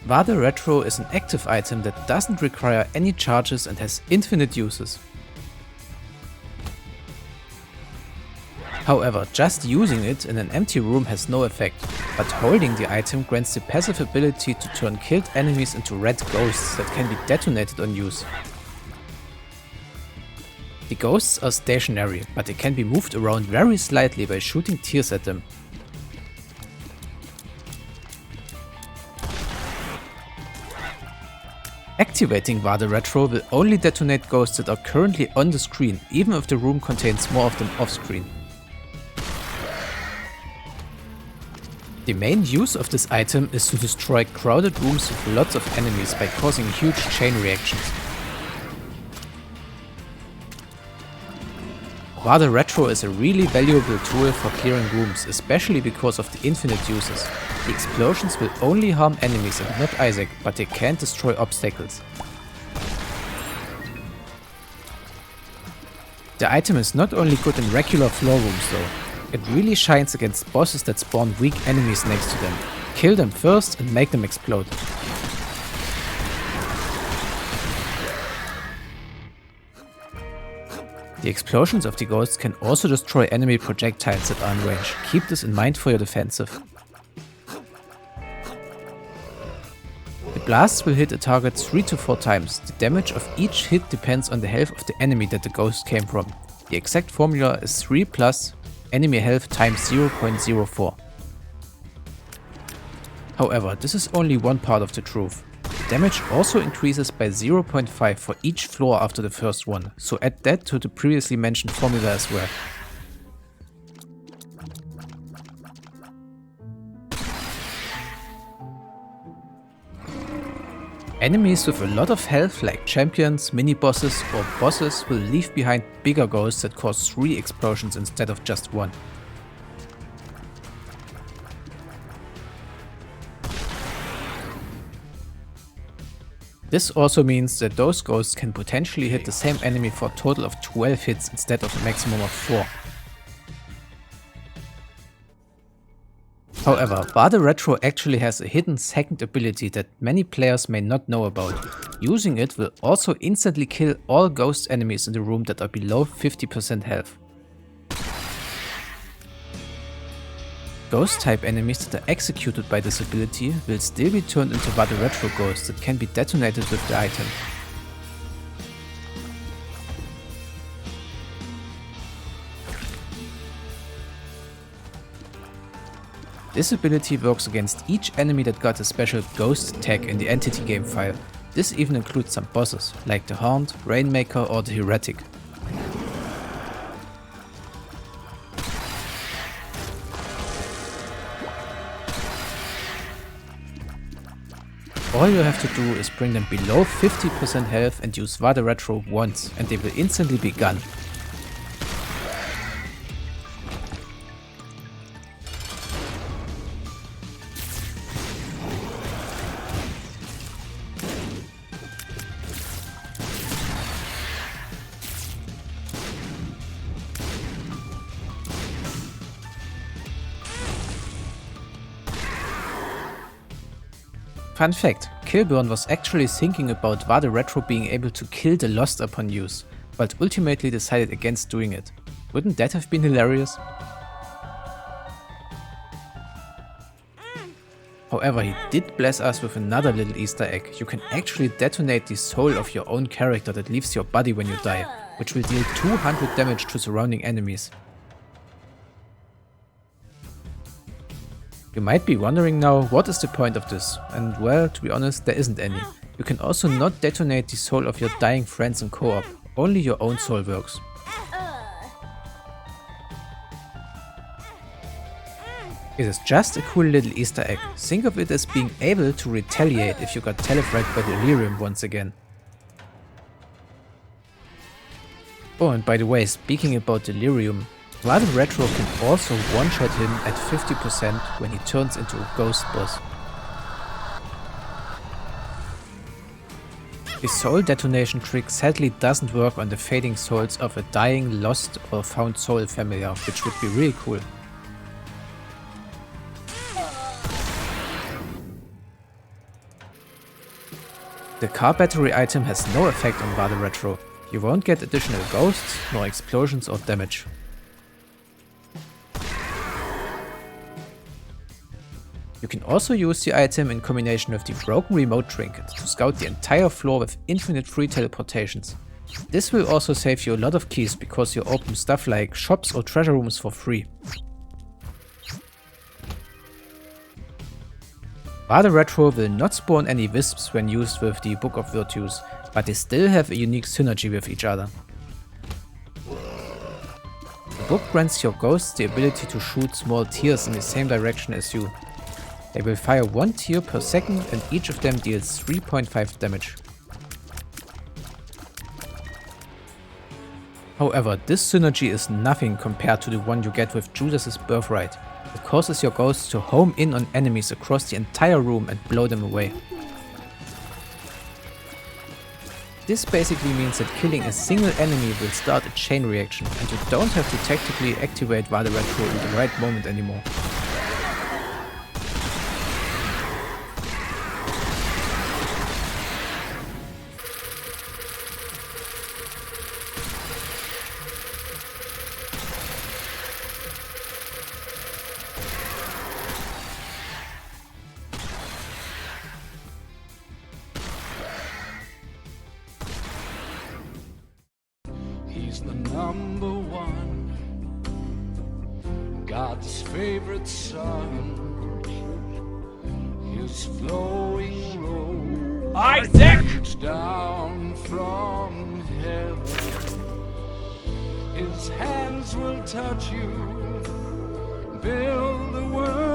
Vade Retro is an active item that doesn't require any charges and has infinite uses. However, just using it in an empty room has no effect, but holding the item grants the passive ability to turn killed enemies into red ghosts that can be detonated on use. The ghosts are stationary, but they can be moved around very slightly by shooting tears at them. Activating Vade Retro will only detonate ghosts that are currently on the screen, even if the room contains more of them off screen. The main use of this item is to destroy crowded rooms with lots of enemies by causing huge chain reactions. Vade Retro is a really valuable tool for clearing rooms, especially because of the infinite uses. The explosions will only harm enemies and not Isaac, but they can destroy obstacles. The item is not only good in regular floor rooms though. It really shines against bosses that spawn weak enemies next to them. Kill them first and make them explode. The explosions of the ghosts can also destroy enemy projectiles that are in range. Keep this in mind for your defensive. The blasts will hit a target 3 to 4 times. The damage of each hit depends on the health of the enemy that the ghost came from. The exact formula is 3 plus enemy health times 0.04. However, this is only one part of the truth. The damage also increases by 0.5 for each floor after the first one, so add that to the previously mentioned formula as well. Enemies with a lot of health like champions, mini-bosses or bosses will leave behind bigger ghosts that cause 3 explosions instead of just 1. This also means that those ghosts can potentially hit the same enemy for a total of 12 hits instead of a maximum of 4. However, Vade Retro actually has a hidden second ability that many players may not know about. Using it will also instantly kill all ghost enemies in the room that are below 50% health. Ghost type enemies that are executed by this ability will still be turned into Vade Retro ghosts that can be detonated with the item. This ability works against each enemy that got a special ghost tag in the entity game file. This even includes some bosses, like the Hound, Rainmaker or the Heretic. All you have to do is bring them below 50% health and use Vade Retro once, and they will instantly be gone. Fun fact, Killburn was actually thinking about Vade Retro being able to kill the Lost upon use, but ultimately decided against doing it. Wouldn't that have been hilarious? However, he did bless us with another little Easter egg. You can actually detonate the soul of your own character that leaves your body when you die, which will deal 200 damage to surrounding enemies. You might be wondering now, what is the point of this? And well, to be honest, there isn't any. You can also not detonate the soul of your dying friends in co-op, only your own soul works. It is just a cool little Easter egg. Think of it as being able to retaliate if you got telefragged by Delirium once again. Oh, and by the way, speaking about Delirium, Vade Retro can also one-shot him at 50% when he turns into a ghost boss. The soul detonation trick sadly doesn't work on the fading souls of a dying, lost or found soul familiar, which would be really cool. The car battery item has no effect on Vade Retro. You won't get additional ghosts, nor explosions or damage. You can also use the item in combination with the broken remote trinket to scout the entire floor with infinite free teleportations. This will also save you a lot of keys because you open stuff like shops or treasure rooms for free. Vade Retro will not spawn any wisps when used with the Book of Virtues, but they still have a unique synergy with each other. The book grants your ghosts the ability to shoot small tears in the same direction as you. They will fire 1 tear per second and each of them deals 3.5 damage. However, this synergy is nothing compared to the one you get with Judas's Birthright. It causes your ghosts to home in on enemies across the entire room and blow them away. This basically means that killing a single enemy will start a chain reaction and you don't have to tactically activate Vade Retro in the right moment anymore. He's the number one, God's favorite son. His flowing robe Isaac down from heaven. His hands will touch you, build the world.